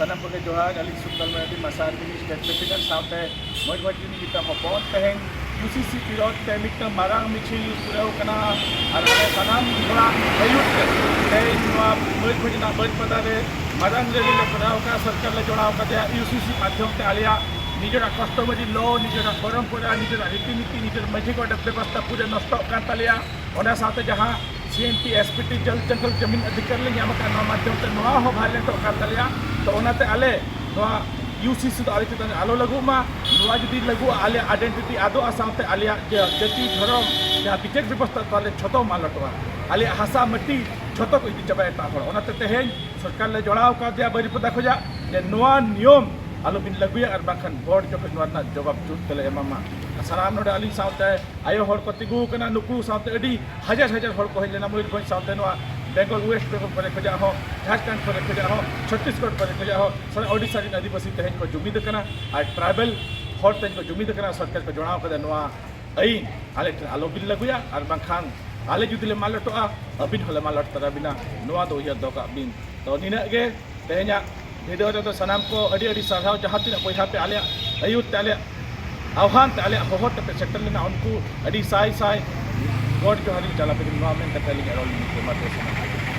Sanam ko kay Johan Alik Sukal Madi Masar Bini State President saute moj ini kita hopon tehen UCC pirot te mikta marang michil purau kana arane sanam thora ayut te nwa moj na baj padare marang reli le purau ka sarkar le jonao ka dia UCC माध्यम te alia निजरा customary लो निजरा परंपरा निजरा रीतिनीति निजर मजी को व्यवस्था पूरे नष्ट कर तलिया ओना साथे जहां CNT SPT जल जंगल जमीन अधिकारी ले नाम का माध्यम से नवा हो भाले तो कर तलिया तो ओनाते आले नवा UCC तो आले चितन आलो लगु मा नवा जदी लगु आले आइडेंटिटी आदो आसाते आलिया जति धरम या विचेक व्यवस्था ताले छतो मालटवा आले हासा मट्टी छतो को इति चबाय ता हर ओनाते तेहेन सरकार ले जोड़ाव का दिया बरिपदा खोजा जे नवा नियम आलो बिन लगुया और बाखन बोर्ड जो नवा जवाब जुट तले एमामा साराम नोडे आली साउते आयो हर को तिगु कना नुकु साउते अडी हजार हजार हर को हेलेना मयूरभंज साउते नवा बेंगल वेस्ट बेंगल पर खोजा हो झारखंड पर खोजा हो छत्तीसगढ़ पर खोजा हो सारे ओडिशा री आदिवासी तेहन को जुमिद कना और ट्राइबल हर तेहन को जुमिद कना सरकार को जोड़ाव कदा नवा आई आले आलो बिन लगुया और बाखान आले जुदिले मालटोआ अबिन हले मालट तरा बिना नवा दो या दोका बिन तो निना गे तेहना वीडियो तो सनाम को अड़ी अड़ी साधाव जहाँ तीन पैसा पे आले अयुत आले आह्वान ते आले होहट पे सेटल लेना उनको अड़ी साई साई गॉड जो हरी चला पे नवा में कतली रोल में